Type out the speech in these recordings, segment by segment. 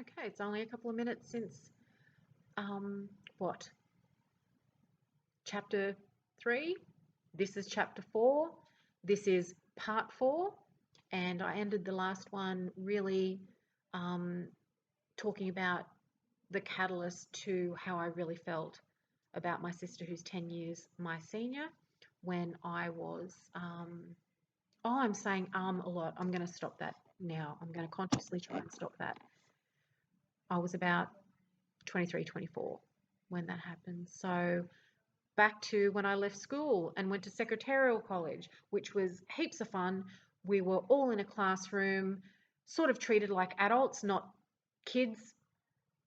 Okay, it's only a couple of minutes since, what, chapter 3? This is chapter 4. This is part 4. And I ended the last one really talking about the catalyst to how I really felt about my sister, who's 10 years my senior, when I was, I'm saying a lot. I'm going to stop that now. I'm going to consciously try and stop that. I was about 23, 24 when that happened. So back to when I left school and went to secretarial college, which was heaps of fun. We were all in a classroom, sort of treated like adults, not kids,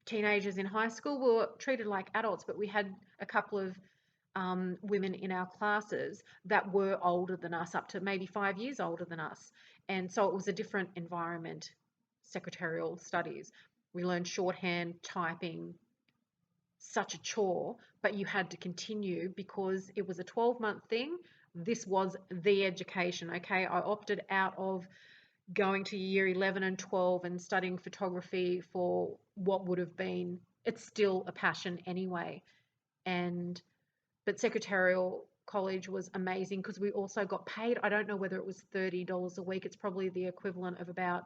teenagers in high school. We were treated like adults, but we had a couple of women in our classes that were older than us, up to maybe 5 years older than us. And so it was a different environment, secretarial studies. We learned shorthand, typing, such a chore, but you had to continue because it was a 12-month thing. This was the education, okay? I opted out of going to year 11 and 12 and studying photography for what would have been, it's still a passion anyway. But secretarial college was amazing because we also got paid. I don't know whether it was $30 a week. It's probably the equivalent of about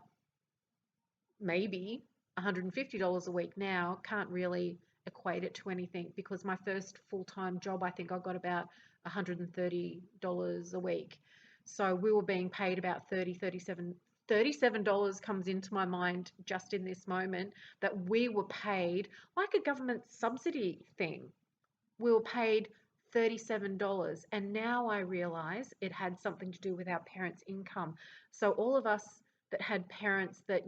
maybe $150 a week now. Can't really equate it to anything because my first full-time job, I think I got about $130 a week. So we were being paid about $37 comes into my mind just in this moment, that we were paid like a government subsidy thing. We were paid $37, and now I realize it had something to do with our parents' income. So all of us that had parents that,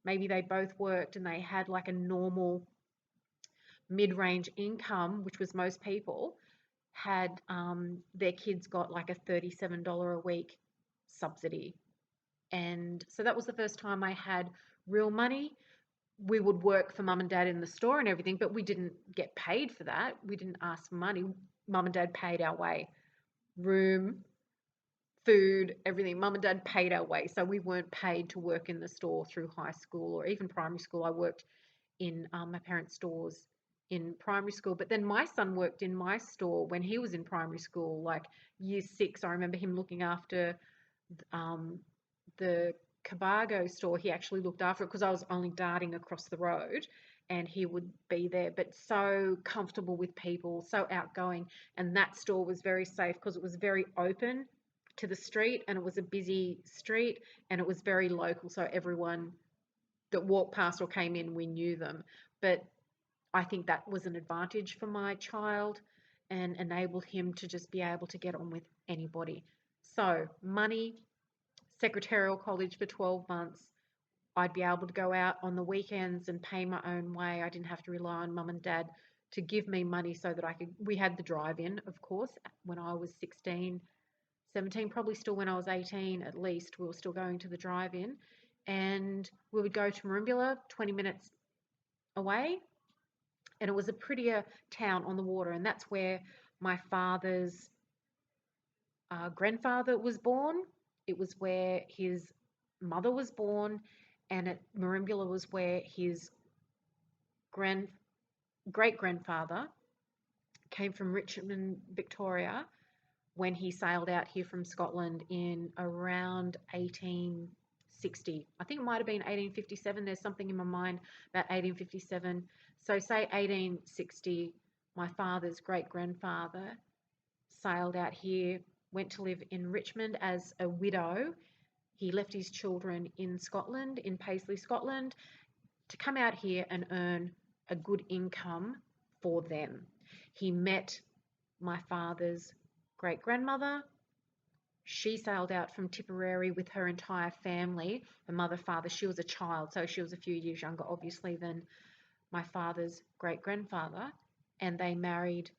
maybe they both worked and they had like a normal mid-range income, which was most people, had their kids got like a $37 a week subsidy. And so that was the first time I had real money. We would work for mum and dad in the store and everything, but we didn't get paid for that. We didn't ask for money. Mum and dad paid our way. Room, food, everything. Mum and dad paid our way. So we weren't paid to work in the store through high school or even primary school. I worked in my parents' stores in primary school, but then my son worked in my store when he was in primary school, like year 6. I remember him looking after the Cabargo store. He actually looked after it because I was only darting across the road and he would be there, but so comfortable with people, so outgoing. And that store was very safe because it was very open to the street and it was a busy street and it was very local. So everyone that walked past or came in, we knew them. But I think that was an advantage for my child and enabled him to just be able to get on with anybody. So money, secretarial college for 12 months. I'd be able to go out on the weekends and pay my own way. I didn't have to rely on mum and dad to give me money so that we had the drive-in, of course, when I was 16, 17, probably still when I was 18 at least, we were still going to the drive-in. And we would go to Merimbula, 20 minutes away. And it was a prettier town on the water. And that's where my father's grandfather was born. It was where his mother was born, and at Merimbula was where his great-grandfather came from Richmond, Victoria, when he sailed out here from Scotland in around 1860. I think it might have been 1857. There's something in my mind about 1857. So say 1860, my father's great-grandfather sailed out here, went to live in Richmond as a widow. He left his children in Scotland, in Paisley, Scotland, to come out here and earn a good income for them. He met my father's great-grandmother. She sailed out from Tipperary with her entire family, her mother, father. She was a child, so she was a few years younger, obviously, than my father's great-grandfather. And they married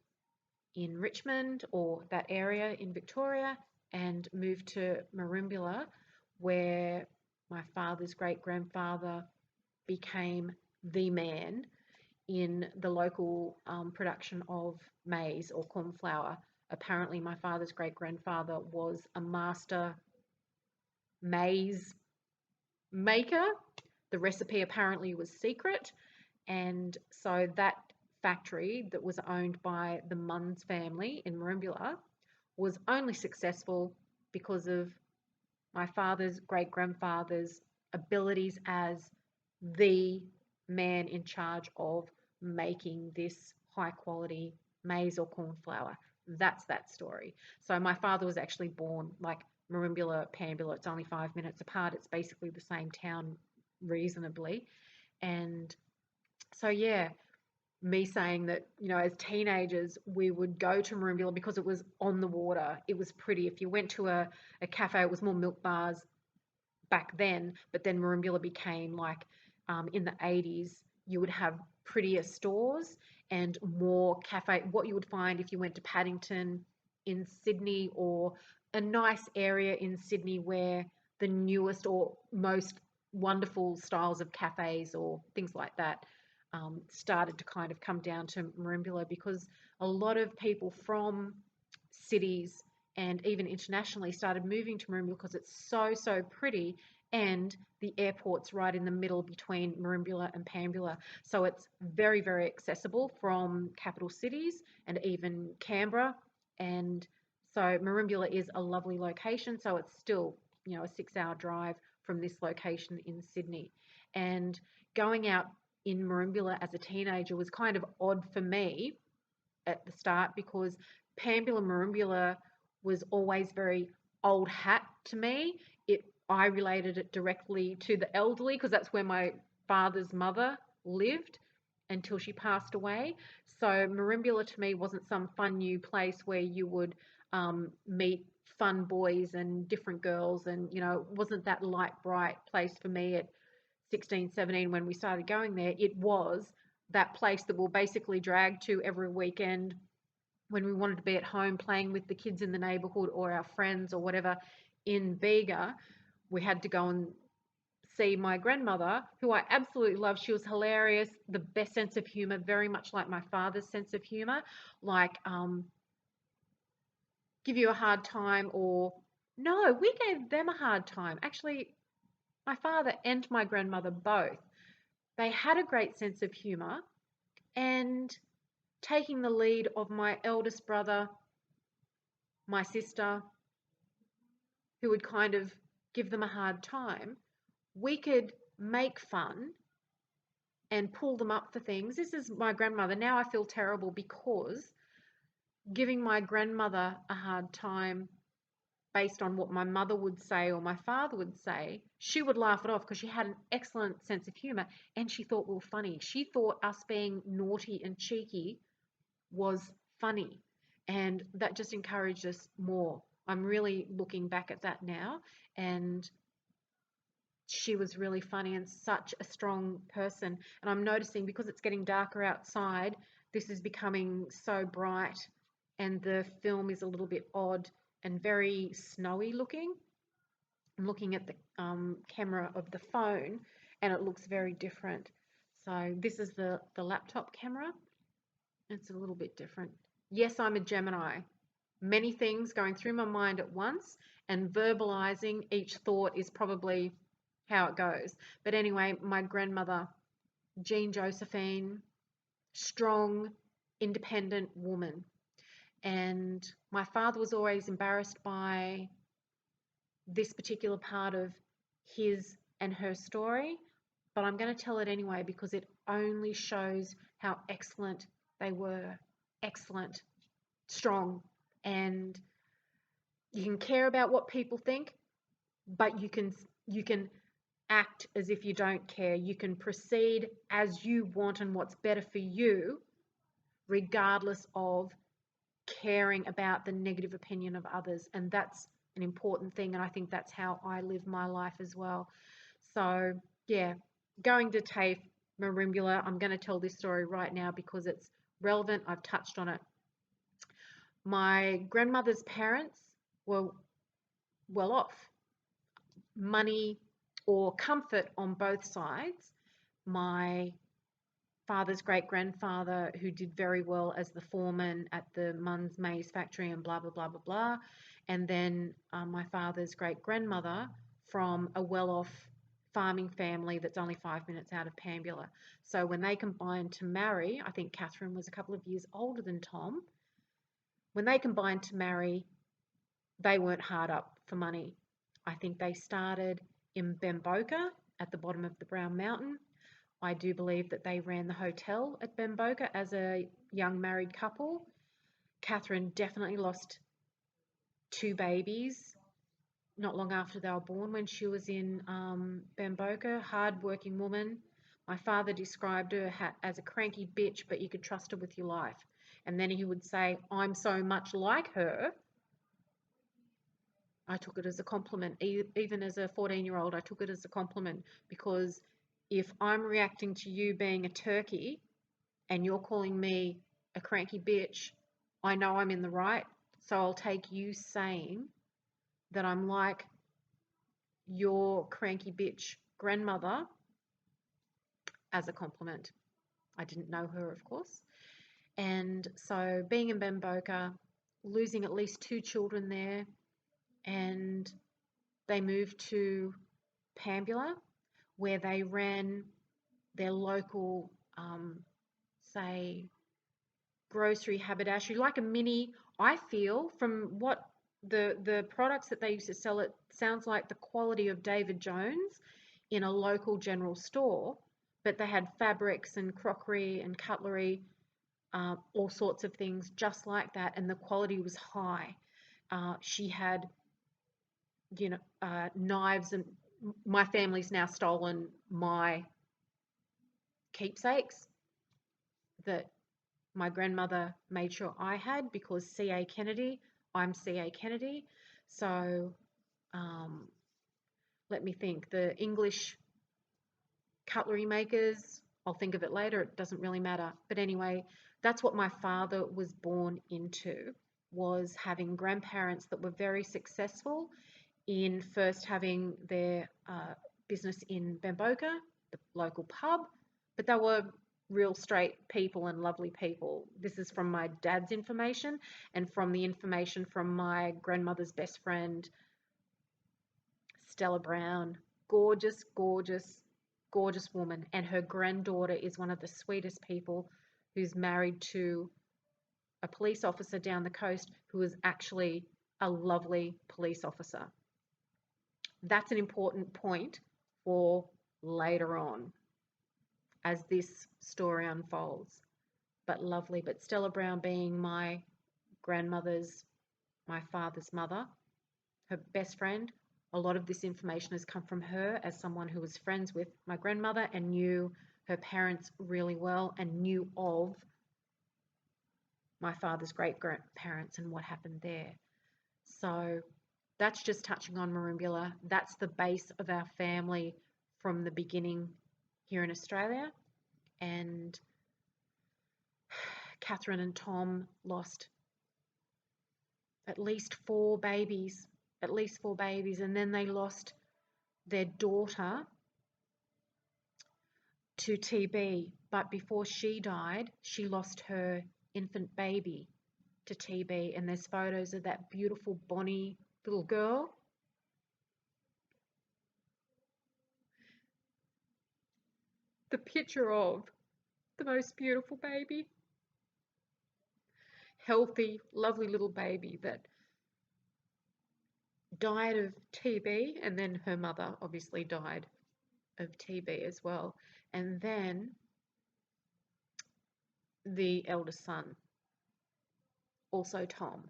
in Richmond or that area in Victoria and moved to Merimbula, where my father's great-grandfather became the man in the local production of maize or corn flour. Apparently, my father's great-grandfather was a master maize maker, The recipe apparently was secret, and so that factory that was owned by the Munns family in Merimbula was only successful because of my father's great-grandfather's abilities as the man in charge of making this high quality maize or corn flour. That's that story. So my father was actually born like Merimbula, Pambula. It's only 5 minutes apart. It's basically the same town reasonably. And so, yeah, me saying that, as teenagers, we would go to Merimbula because it was on the water. It was pretty. If you went to a cafe, it was more milk bars back then, but then Merimbula became like in the 80s, you would have prettier stores and more cafe. What you would find if you went to Paddington in Sydney or a nice area in Sydney where the newest or most wonderful styles of cafes or things like that started to kind of come down to Merimbula, because a lot of people from cities and even internationally started moving to Merimbula because it's so pretty, and the airport's right in the middle between Merimbula and Pambula. So it's very accessible from capital cities and even Canberra. And so Merimbula is a lovely location. So it's still, a 6-hour drive from this location in Sydney. And going out in Merimbula as a teenager was kind of odd for me at the start, because Pambula Merimbula was always very old hat to me. I related it directly to the elderly because that's where my father's mother lived until she passed away. So Merimbula to me wasn't some fun new place where you would meet fun boys and different girls, and wasn't that light bright place for me at 16, 17 when we started going there. It was that place that we'll basically drag to every weekend when we wanted to be at home playing with the kids in the neighbourhood or our friends or whatever in Bega. We had to go and see my grandmother, who I absolutely loved. She was hilarious, the best sense of humour, very much like my father's sense of humour, like give you a hard time, or no, we gave them a hard time. Actually, my father and my grandmother both, they had a great sense of humour, and taking the lead of my eldest brother, my sister, who would kind of give them a hard time, we could make fun and pull them up for things. This is my grandmother. Now I feel terrible because giving my grandmother a hard time based on what my mother would say or my father would say, she would laugh it off because she had an excellent sense of humour and she thought we were funny. She thought us being naughty and cheeky was funny, and that just encouraged us more. I'm really looking back at that now, and she was really funny and such a strong person. And I'm noticing, because it's getting darker outside, this is becoming so bright and the film is a little bit odd and very snowy looking. I'm looking at the camera of the phone and it looks very different. So this is the laptop camera. It's a little bit different. Yes, I'm a Gemini. Many things going through my mind at once, and verbalizing each thought is probably how it goes. But anyway, my grandmother, Jean Josephine, strong, independent woman. And my father was always embarrassed by this particular part of his and her story, but I'm going to tell it anyway because it only shows how excellent they were. Excellent, strong, and you can care about what people think, but you can act as if you don't care. You can proceed as you want and what's better for you, regardless of caring about the negative opinion of others. And that's an important thing. And I think that's how I live my life as well. So yeah, going to TAFE, Merimbula, I'm going to tell this story right now because it's relevant. I've touched on it. My grandmother's parents were well off. Money or comfort on both sides. My father's great-grandfather, who did very well as the foreman at the Munns maize factory and blah, blah, blah, blah, blah. And then my father's great-grandmother from a well-off farming family that's only 5 minutes out of Pambula. So when they combined to marry, I think Catherine was a couple of years older than Tom. When they combined to marry, they weren't hard up for money. I think they started in Bamboka at the bottom of the Brown Mountain. I do believe that they ran the hotel at Bamboka as a young married couple. Catherine definitely lost 2 babies not long after they were born when she was in Bamboka. Hard-working woman. My father described her as a cranky bitch, but you could trust her with your life. And then he would say, I'm so much like her. I took it as a compliment. Even as a 14-year-old, I took it as a compliment, because if I'm reacting to you being a turkey and you're calling me a cranky bitch, I know I'm in the right. So I'll take you saying that I'm like your cranky bitch grandmother as a compliment. I didn't know her, of course. And so being in Bamboka, losing at least 2 children there, and they moved to Pambula, where they ran their local, say, grocery haberdashery, like a mini, I feel, from what the products that they used to sell, it sounds like the quality of David Jones in a local general store, but they had fabrics and crockery and cutlery, all sorts of things just like that, and the quality was high. She had, knives, and my family's now stolen my keepsakes that my grandmother made sure I had, because C.A. Kennedy, I'm C.A. Kennedy. So let me think. The English cutlery makers, I'll think of it later. It doesn't really matter. But anyway, that's what my father was born into, was having grandparents that were very successful in first having their business in Bamboka, the local pub, but they were real straight people and lovely people. This is from my dad's information and from the information from my grandmother's best friend, Stella Brown. Gorgeous, gorgeous, gorgeous woman. And her granddaughter is one of the sweetest people, who's married to a police officer down the coast who is actually a lovely police officer. That's an important point for later on as this story unfolds. But lovely. But Stella Brown being my grandmother's, my father's mother, her best friend, a lot of this information has come from her as someone who was friends with my grandmother and knew her parents really well and knew of my father's great-grandparents and what happened there. So that's just touching on Merimbula. That's the base of our family from the beginning here in Australia. And Catherine and Tom lost at least 4 babies, and then they lost their daughter to TB. But before she died, she lost her infant baby to TB, and there's photos of that beautiful Bonnie little girl. The picture of the most beautiful baby, healthy, lovely little baby that died of TB, and then her mother obviously died of TB as well. And then the eldest son, also Tom,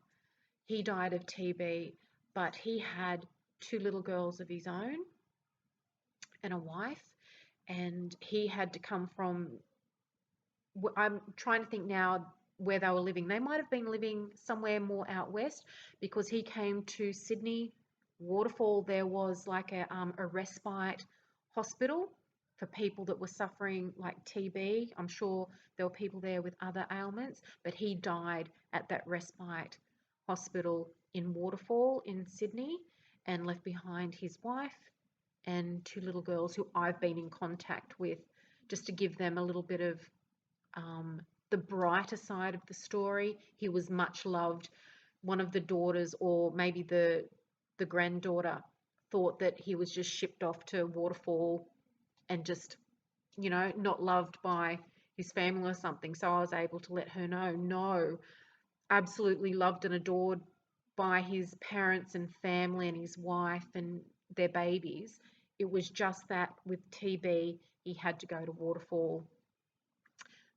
he died of TB, but he had 2 little girls of his own and a wife, and he had to come from, I'm trying to think now where they were living. They might have been living somewhere more out west, because he came to Sydney Waterfall. There was like a respite hospital for people that were suffering like TB. I'm sure there were people there with other ailments, but he died at that respite hospital in Waterfall in Sydney, and left behind his wife and 2 little girls who I've been in contact with, just to give them a little bit of the brighter side of the story. He was much loved. One of the daughters, or maybe the granddaughter, thought that he was just shipped off to Waterfall and just, not loved by his family or something. So I was able to let her know, no, absolutely loved and adored by his parents and family and his wife and their babies. It was just that with TB, he had to go to Waterfall.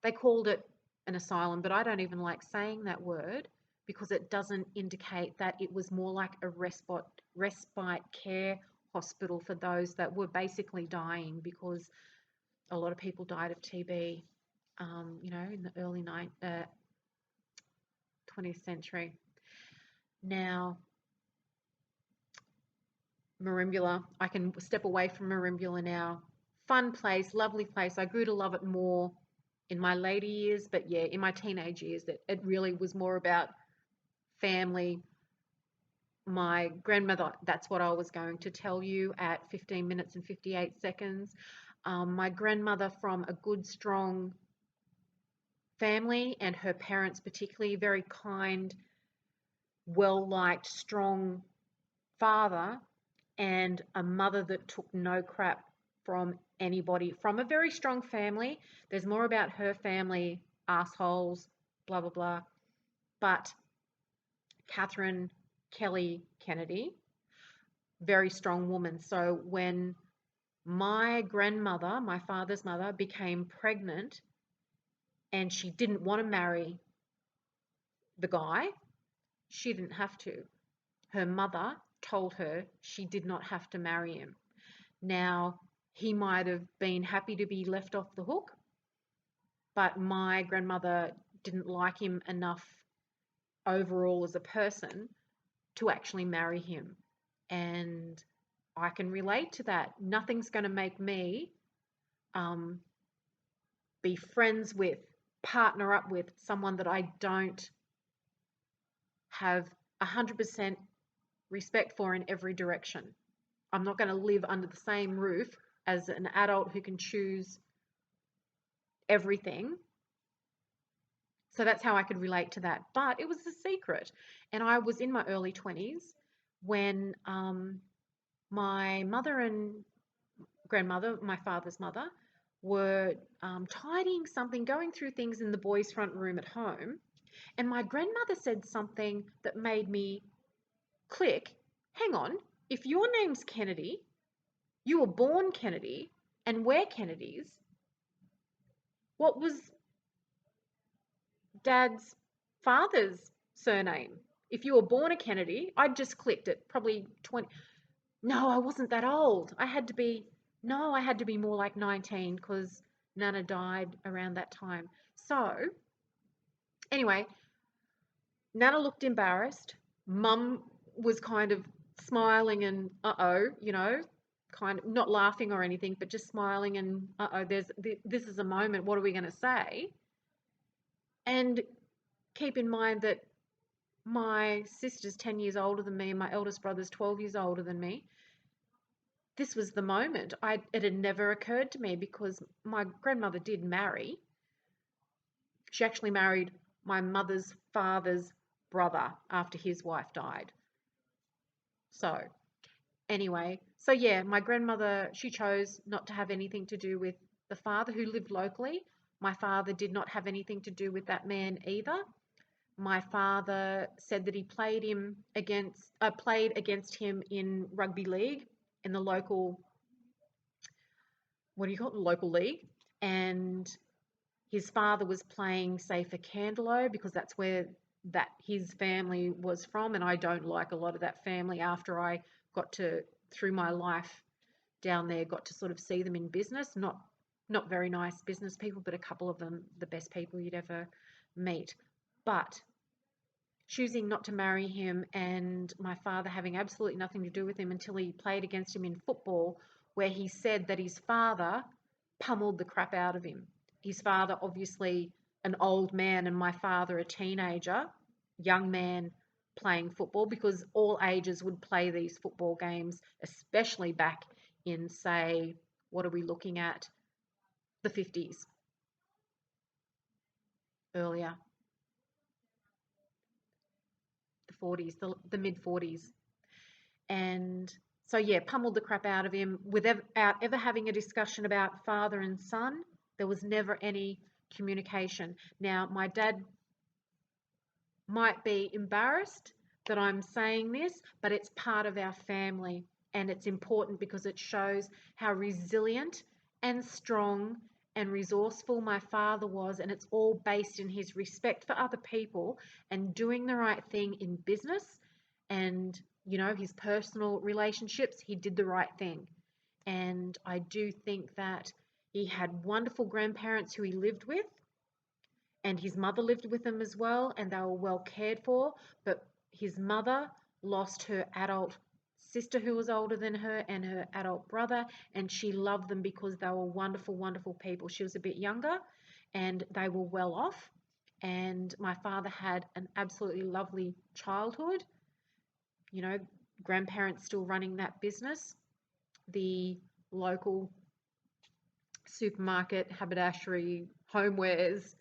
They called it an asylum, but I don't even like saying that word because it doesn't indicate that. It was more like a respite care hospital for those that were basically dying, because a lot of people died of TB, in the early 20th century. Now, Merimbula, I can step away from Merimbula now. Fun place, lovely place. I grew to love it more in my later years, but yeah, in my teenage years, it really was more about family. My grandmother, that's what I was going to tell you at 15 minutes and 58 seconds. My grandmother, from a good, strong family, and her parents particularly, very kind, well-liked, strong father, and a mother that took no crap from anybody, from a very strong family. There's more about her family, assholes, blah, blah, blah. But Catherine Kelly Kennedy, very strong woman. So when my grandmother, my father's mother, became pregnant and she didn't want to marry the guy, she didn't have to. Her mother told her she did not have to marry him. Now, he might have been happy to be left off the hook, but my grandmother didn't like him enough overall as a person to actually marry him. And I can relate to that. Nothing's going to make me be friends with, partner up with someone that I don't have 100% respect for in every direction. I'm not going to live under the same roof as an adult who can choose everything. So that's how I could relate to that. But it was a secret. And I was in my early 20s when my mother and grandmother, my father's mother, were tidying something, going through things in the boys' front room at home. And my grandmother said something that made me click. Hang on, if your name's Kennedy, you were born Kennedy, and we're Kennedys, what was Dad's father's surname? If you were born a Kennedy, I'd just clicked it, probably 20. No, I wasn't that old. I had to be more like 19 because Nana died around that time. So, anyway, Nana looked embarrassed. Mum was kind of smiling and kind of not laughing or anything, but just smiling and this is a moment. What are we going to say? And keep in mind that my sister's 10 years older than me and my eldest brother's 12 years older than me. This was the moment. It had never occurred to me because my grandmother did marry. She actually married my mother's father's brother after his wife died. So anyway, yeah, my grandmother, she chose not to have anything to do with the father who lived locally. My father did not have anything to do with that man either. My father said that he played against him in rugby league in the local, what do you call it, the local league. And his father was playing, say, for Candelo, because that's where his family was from. And I don't like a lot of that family. After I got to, through my life down there, got to sort of see them in business. Not very nice business people, but a couple of them, the best people you'd ever meet. But choosing not to marry him and my father having absolutely nothing to do with him until he played against him in football, where he said that his father pummeled the crap out of him. His father, obviously an old man, and my father a teenager, young man playing football, because all ages would play these football games, especially back in, say, what are we looking at? The 50s, earlier, the 40s, the mid 40s. And So yeah, pummeled the crap out of him without ever having a discussion about father and son. There was never any communication. Now, my dad might be embarrassed that I'm saying this, but it's part of our family, and it's important because it shows how resilient and strong and resourceful my father was, and it's all based in his respect for other people and doing the right thing in business and, you know, his personal relationships. He did the right thing. And I do think that he had wonderful grandparents who he lived with, and his mother lived with him as well, and they were well cared for. But his mother lost her adult sister who was older than her and her adult brother, and she loved them because they were wonderful, wonderful people. She was a bit younger and they were well off, and my father had an absolutely lovely childhood. You know, grandparents still running that business, the local supermarket, haberdashery, homewares,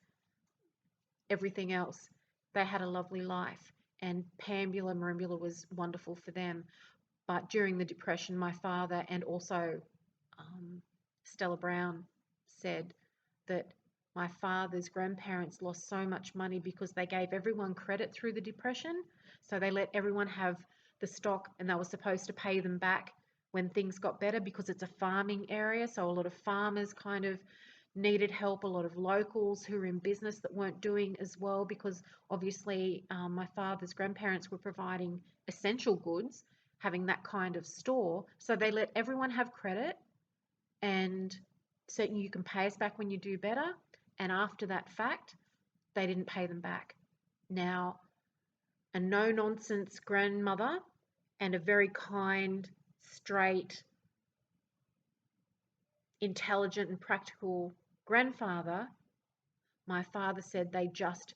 everything else. They had a lovely life, and Pambula, Merimbula was wonderful for them. But during the Depression, my father and also Stella Brown said that my father's grandparents lost so much money because they gave everyone credit through the Depression. So they let everyone have the stock, and they were supposed to pay them back when things got better because it's a farming area. So a lot of farmers kind of needed help, a lot of locals who were in business that weren't doing as well, because obviously my father's grandparents were providing essential goods, having that kind of store. So they let everyone have credit and said, you can pay us back when you do better. And after that fact, they didn't pay them back. Now, a no-nonsense grandmother and a very kind, straight, intelligent and practical grandfather, my father said they just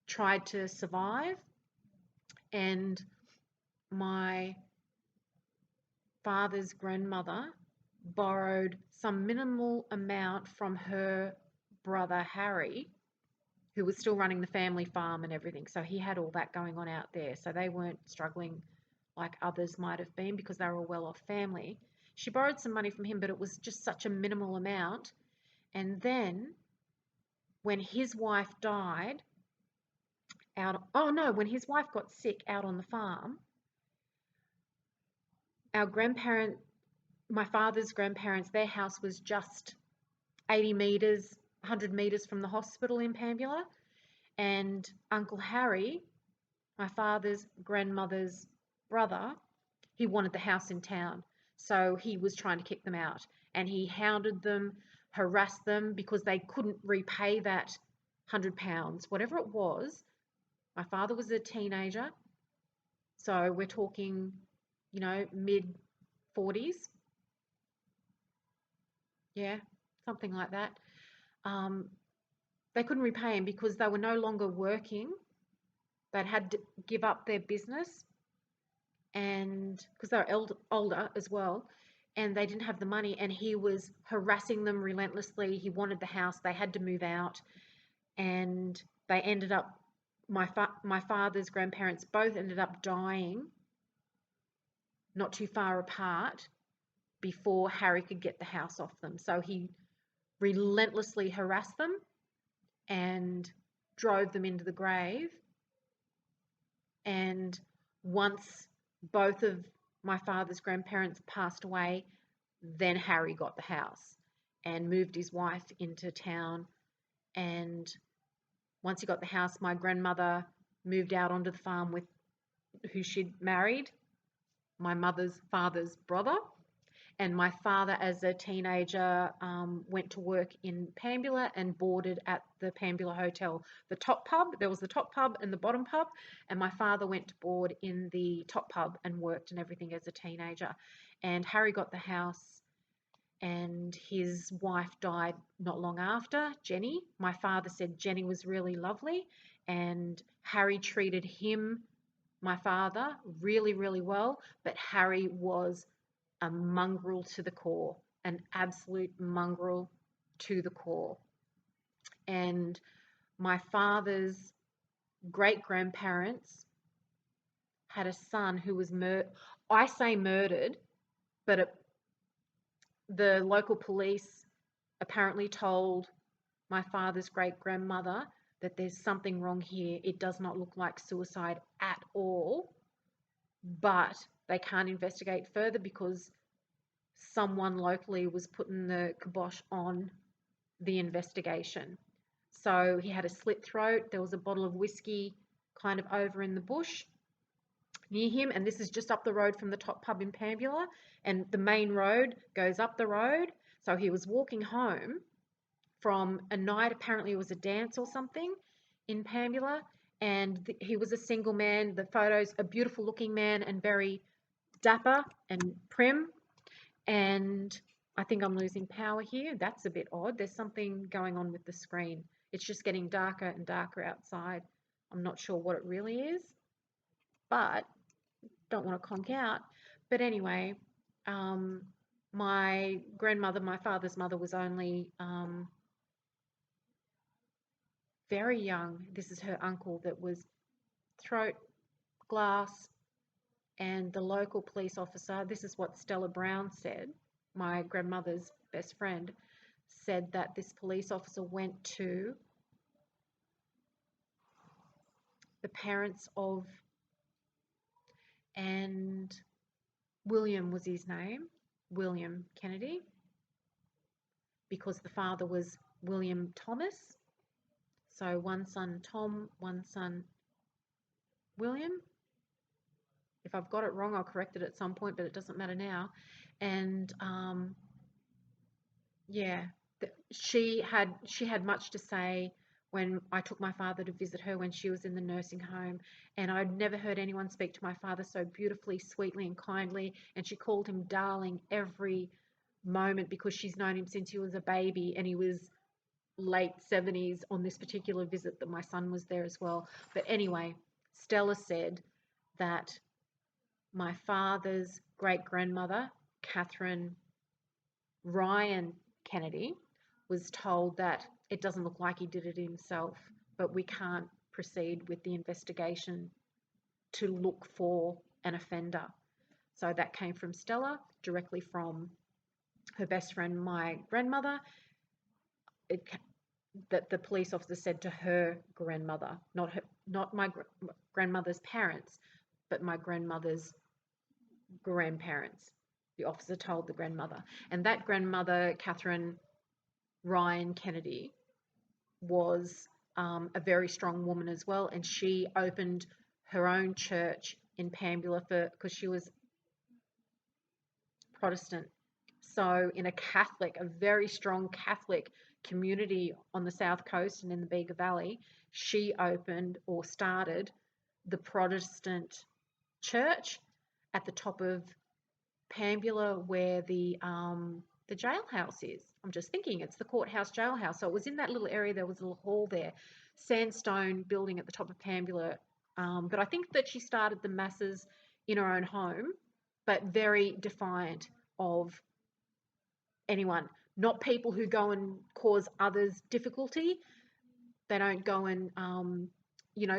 tried to survive. And my father's grandmother borrowed some minimal amount from her brother Harry, who was still running the family farm and everything. So he had all that going on out there. So they weren't struggling like others might have been because they were a well-off family. She borrowed some money from him, but it was just such a minimal amount. And then when his wife died when his wife got sick out on the farm, my father's grandparents, their house was just 80 metres, 100 metres from the hospital in Pambula. And Uncle Harry, my father's grandmother's brother, he wanted the house in town. So he was trying to kick them out. And he hounded them, harassed them because they couldn't repay that £100, whatever it was. My father was a teenager. So we're talking, you know, mid-40s. Yeah, something like that. They couldn't repay him because they were no longer working. They'd had to give up their business, and because they were older as well, and they didn't have the money, and he was harassing them relentlessly. He wanted the house. They had to move out, and they ended up, my father's grandparents both ended up dying not too far apart before Harry could get the house off them. So he relentlessly harassed them and drove them into the grave. And once both of my father's grandparents passed away, then Harry got the house and moved his wife into town. And once he got the house, my grandmother moved out onto the farm with who she'd married, my mother's father's brother. And my father, as a teenager, went to work in Pambula and boarded at the Pambula Hotel, the top pub. There was the top pub and the bottom pub, and my father went to board in the top pub and worked and everything as a teenager. And Harry got the house, and his wife died not long after, Jenny. My father said Jenny was really lovely, and Harry treated him, my father, really, really well, but Harry was a mongrel to the core, an absolute mongrel to the core. And my father's great grandparents had a son who was I say murdered, but the local police apparently told my father's great-grandmother that there's something wrong here. It does not look like suicide at all, but they can't investigate further because someone locally was putting the kibosh on the investigation. So he had a slit throat. There was a bottle of whiskey kind of over in the bush near him, and this is just up the road from the top pub in Pambula, and the main road goes up the road. So he was walking home from a night, apparently it was a dance or something in Pambula, and he was a single man. The photos, a beautiful looking man and very dapper and prim. And I think I'm losing power here. That's a bit odd. There's something going on with the screen. It's just getting darker and darker outside. I'm not sure what it really is, but don't want to conk out. But anyway, my grandmother, my father's mother, was only very young. This is her uncle that was throat glass, and the local police officer, this is what Stella Brown said, my grandmother's best friend, said that this police officer went to the parents of, and William was his name, William Kennedy, because the father was William Thomas. So one son Tom, one son William. If I've got it wrong, I'll correct it at some point, but it doesn't matter now. And yeah, she had much to say when I took my father to visit her when she was in the nursing home, and I'd never heard anyone speak to my father so beautifully, sweetly, and kindly. And she called him darling every moment because she's known him since he was a baby, and he was late 70s on this particular visit that my son was there as well. But anyway, Stella said that my father's great-grandmother, Catherine Ryan Kennedy, was told that it doesn't look like he did it himself, but we can't proceed with the investigation to look for an offender. So that came from Stella, directly from her best friend, my grandmother. That the police officer said to her grandmother, not my grandmother's parents, but my grandmother's grandparents. The officer told the grandmother, and that grandmother, Catherine Ryan Kennedy, was a very strong woman as well, and she opened her own church in Pambula because she was Protestant. So in a very strong Catholic community on the south coast and in the Bega Valley, she opened or started the Protestant church at the top of Pambula where the jailhouse is. I'm just thinking it's the courthouse jailhouse. So it was in that little area. There was a little hall there, sandstone building at the top of Pambula. But I think that she started the masses in her own home, but very defiant of anyone. Not people who go and cause others difficulty. They don't go and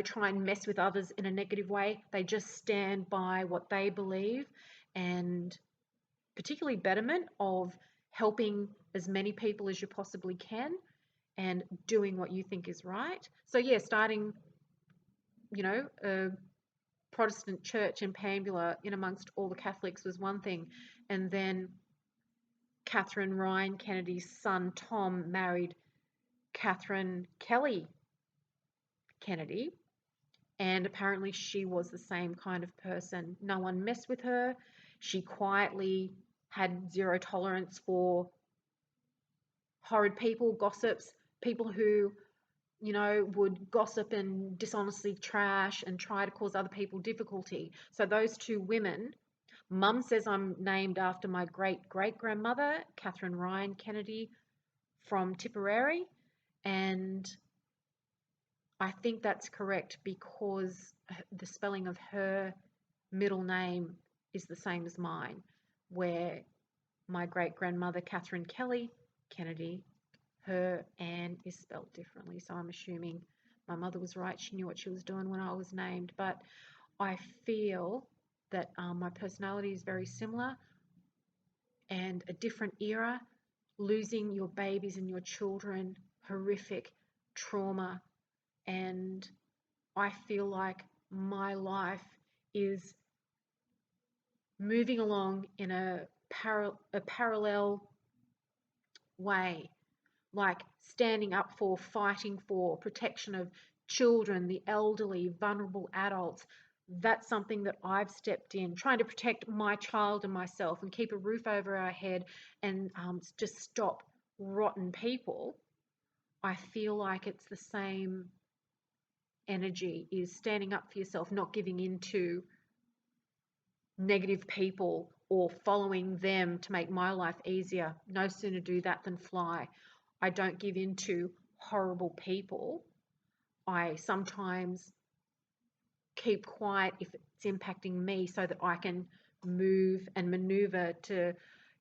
try and mess with others in a negative way. They just stand by what they believe, and particularly betterment of helping as many people as you possibly can and doing what you think is right. So yeah, starting, a Protestant church in Pambula in amongst all the Catholics was one thing. And then Catherine Ryan Kennedy's son Tom married Catherine Kelly Kennedy, and apparently she was the same kind of person. No one messed with her. She quietly had zero tolerance for horrid people, gossips, people who, would gossip and dishonestly trash and try to cause other people difficulty. So those two women, Mum says I'm named after my great-great-grandmother, Catherine Ryan Kennedy from Tipperary, and I think that's correct because the spelling of her middle name is the same as mine, where my great-grandmother, Catherine Kelly Kennedy, her Anne is spelled differently. So I'm assuming my mother was right. She knew what she was doing when I was named. But I feel that my personality is very similar, and a different era, losing your babies and your children, horrific trauma. And I feel like my life is moving along in a parallel way, like standing up for, fighting for protection of children, the elderly, vulnerable adults. That's something that I've stepped in, trying to protect my child and myself and keep a roof over our head and just stop rotten people. I feel like it's the same energy, is standing up for yourself, not giving in to negative people or following them to make my life easier. No sooner do that than fly. I don't give in to horrible people. I sometimes keep quiet if it's impacting me so that I can move and maneuver to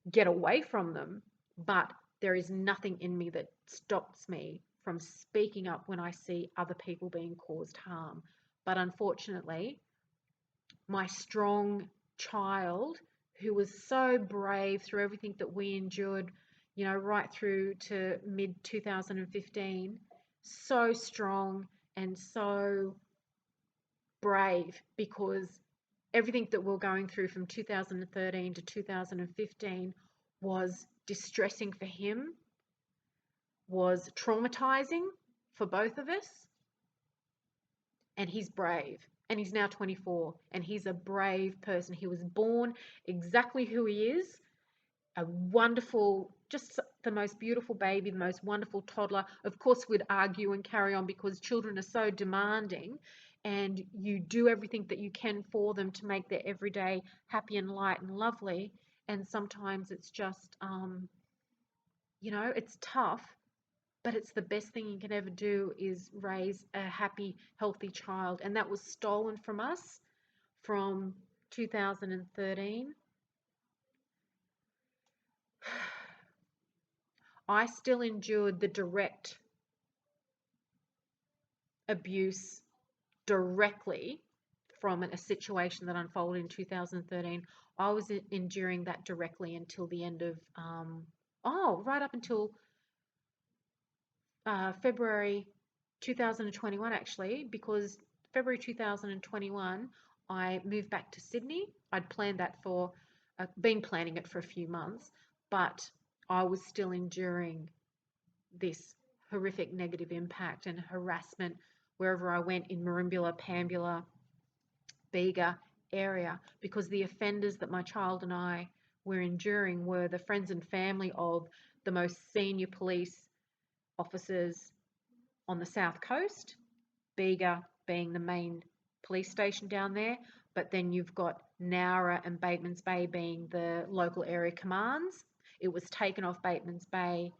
get away from them. But there is nothing in me that stops me from speaking up when I see other people being caused harm. But unfortunately, my strong child, who was so brave through everything that we endured, you know, right through to mid 2015, so strong and so brave, because everything that we're going through from 2013 to 2015 was distressing for him, was traumatizing for both of us, and he's brave. And he's now 24, and he's a brave person. He was born exactly who he is, a wonderful, just the most beautiful baby, the most wonderful toddler. Of course, we'd argue and carry on because children are so demanding, and you do everything that you can for them to make their everyday happy and light and lovely. And sometimes it's just, you know, it's tough, but it's the best thing you can ever do, is raise a happy, healthy child. And that was stolen from us from 2013. I still endured the direct abuse directly from a situation that unfolded in 2013. I was enduring that directly until the end of, right up until February 2021, actually, because February 2021, I moved back to Sydney. I'd planned that for, been planning it for a few months, but I was still enduring this horrific negative impact and harassment wherever I went in Merimbula, Pambula, Bega area, because the offenders that my child and I were enduring were the friends and family of the most senior police officers on the south coast, Bega being the main police station down there, but then you've got Nowra and Bateman's Bay being the local area commands. It was taken off Bateman's Bay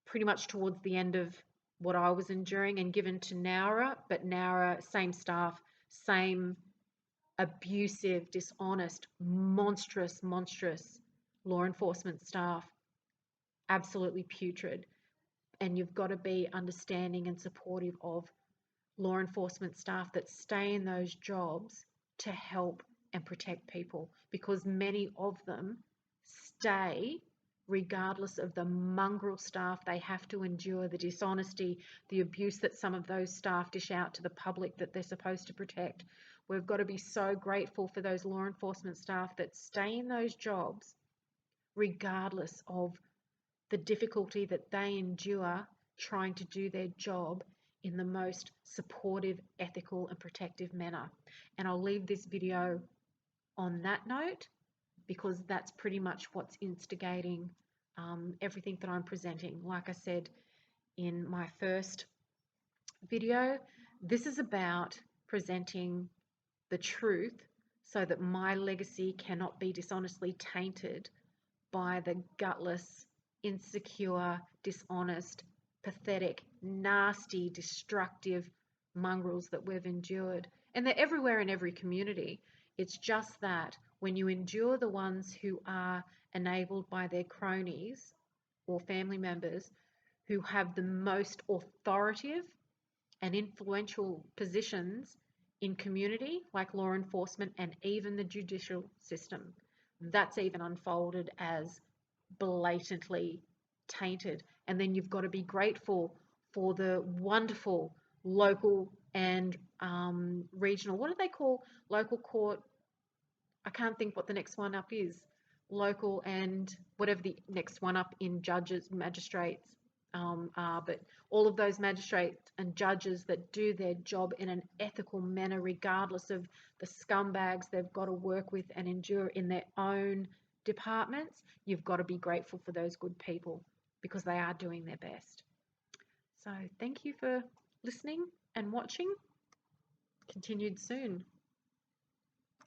pretty much towards the end of what I was enduring and given to Nowra, but Nowra, same staff, same abusive, dishonest, monstrous law enforcement staff, absolutely putrid. And you've got to be understanding and supportive of law enforcement staff that stay in those jobs to help and protect people, because many of them stay regardless of the mongrel staff they have to endure, the dishonesty, the abuse that some of those staff dish out to the public that they're supposed to protect. We've got to be so grateful for those law enforcement staff that stay in those jobs regardless of the difficulty that they endure trying to do their job in the most supportive, ethical and protective manner. And I'll leave this video on that note, because that's pretty much what's instigating everything that I'm presenting. Like I said in my first video, this is about presenting the truth so that my legacy cannot be dishonestly tainted by the gutless, insecure, dishonest, pathetic, nasty, destructive mongrels that we've endured. And they're everywhere in every community. It's just that when you endure the ones who are enabled by their cronies or family members who have the most authoritative and influential positions in community, like law enforcement and even the judicial system. That's even unfolded as blatantly tainted. And then you've got to be grateful for the wonderful local and regional, what do they call local court? I can't think what the next one up is. Local and whatever the next one up in judges, magistrates are, but all of those magistrates and judges that do their job in an ethical manner, regardless of the scumbags they've got to work with and endure in their own departments, you've got to be grateful for those good people because they are doing their best. So thank you for listening and watching. Continued soon.